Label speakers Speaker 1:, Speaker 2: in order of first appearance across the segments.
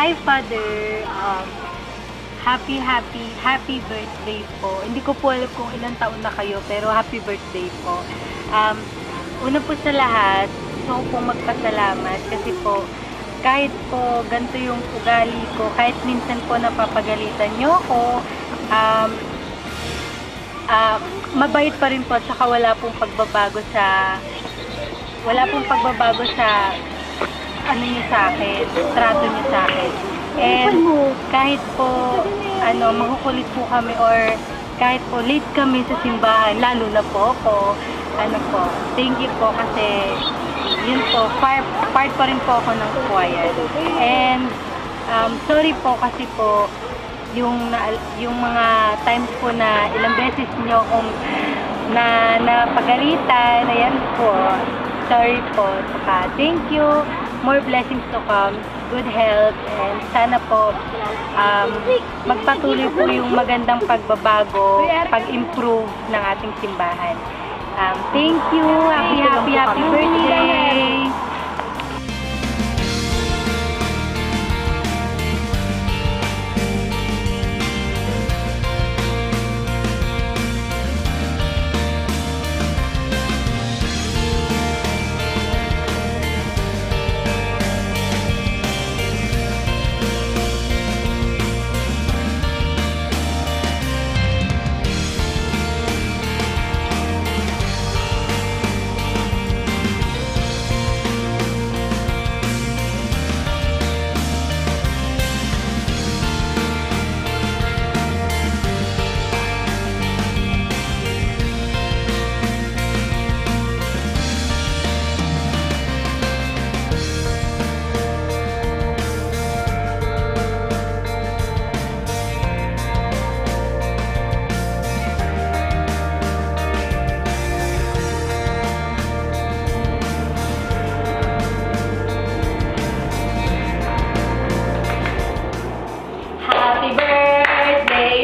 Speaker 1: Hi, Father. Happy birthday po. Hindi ko po alam kung ilang taon na kayo, pero happy birthday po. Um, Una po sa lahat, gusto ko pong magpasalamat kasi po, kahit po ganito yung ugali ko, kahit minsan po napapagalitan nyo ako, um, mabait pa rin po at saka wala pong pagbabago sa ano niyo sa akin, trato niyo sa akin. And kahit po makukulit po kami or kahit po late kami sa simbahan, lalo na po ako, thank you po kasi yun po, part pa rin po ako ng choir. And sorry po kasi po yung mga times po na ilang beses niyo akong napagalitan, ayan po. Sorry po. Saka thank you. More blessings to come. Good health. And sana po magpatuloy po yung magandang pagbabago, pag-improve ng ating simbahan. Thank you. Happy birthday. Happy birthday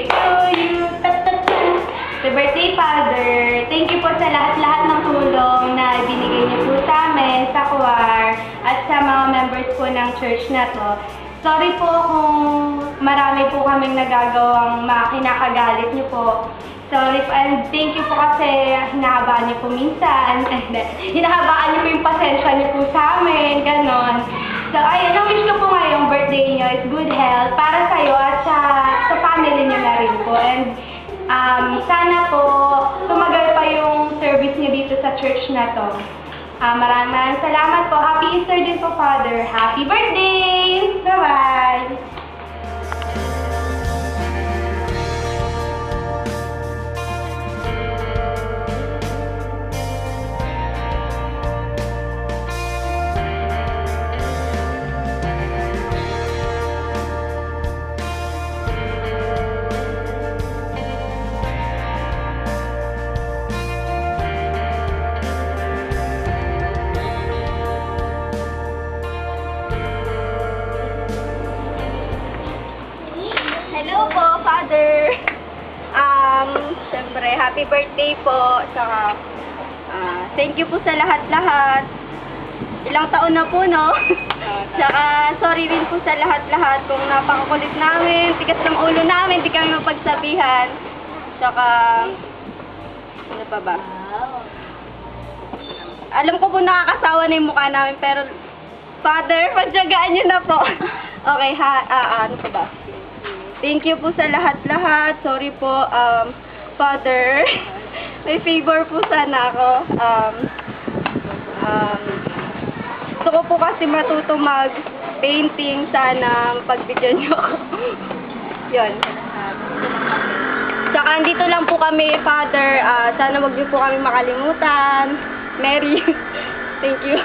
Speaker 1: to you. Happy birthday, Father. Thank you po sa lahat-lahat ng tulong na binigay niyo po sa amin, sa choir, at sa mga members po ng church na to. Sorry po kung marami po kaming nagagawang kinakagalit niyo po. Sorry po, and thank you po kasi hinahabaan niyo po minsan. Hinahabaan niyo po yung pasensya niyo po sa amin, ganon. So, ayun, ang wish ko po ngayong birthday niyo is good health para sa'yo at sa family niyo na rin po. And sana po tumagal pa yung service niyo dito sa church na to. Maraming salamat po. Happy Easter din po, Father. Happy birthday! Bye-bye! Hello po, Father. Siyempre, happy birthday po. Saka, thank you po sa lahat-lahat. Ilang taon na po, no? Saka, sorry rin po sa lahat-lahat kung napakakulit namin, tigas ng ulo namin, di kami mapagsabihan. Saka, ano pa ba? Alam ko po nakakasawa na yung mukha namin, pero, Father, pagtyagaan niyo na po. Okay, ano pa ba? Thank you po sa lahat-lahat. Sorry po, Father. May favor po sana ako. Gusto ko po kasi matuto mag-painting. Sana pagbigyan niyo ako. Yun. Tsaka andito lang po kami, Father. Sana wag niyo po kami makalimutan. Mary. Thank you.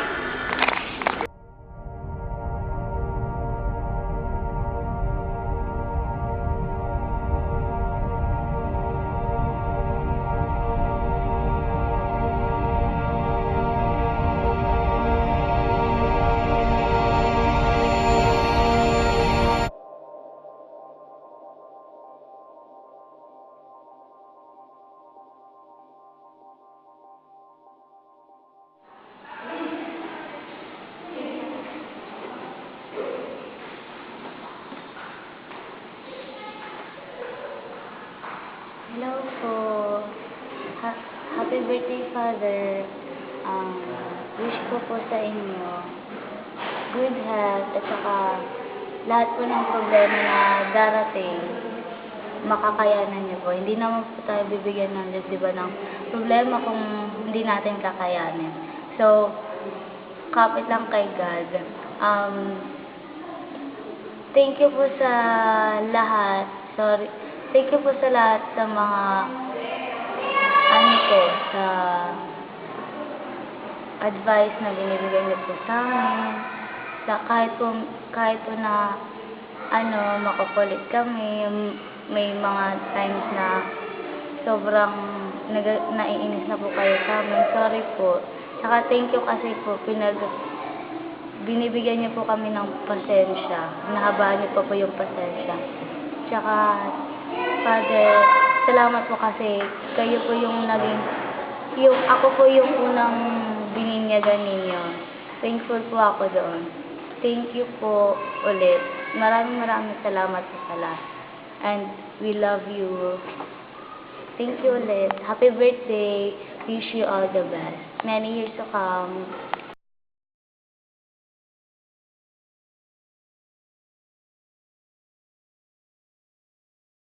Speaker 2: birthday, Father. Wish ko po sa inyo good health at saka lahat po ng problema na darating, makakayanan niyo po. Hindi naman po tayo bibigyan ng Diyos, di ba, ng problema kung hindi natin kakayanin. So, kapit lang kay God. Thank you po sa lahat. Thank you po sa lahat sa mga sa advice na binibigay niyo po sa amin. Sa kahit po na makukulit kami, may mga times na sobrang naiinis na po kayo sa amin. Sorry po. Saka thank you kasi po binibigyan niyo po kami ng pasensya. Nahabaan niyo po yung pasensya. Tsaka, Father, salamat po kasi kayo po yung ako po yung unang bininyagan ninyo. Thankful po ako doon. Thank you po ulit. Maraming salamat po sa lahat. And we love you. Thank you ulit. Happy birthday. Wish you all the best. Many years to come.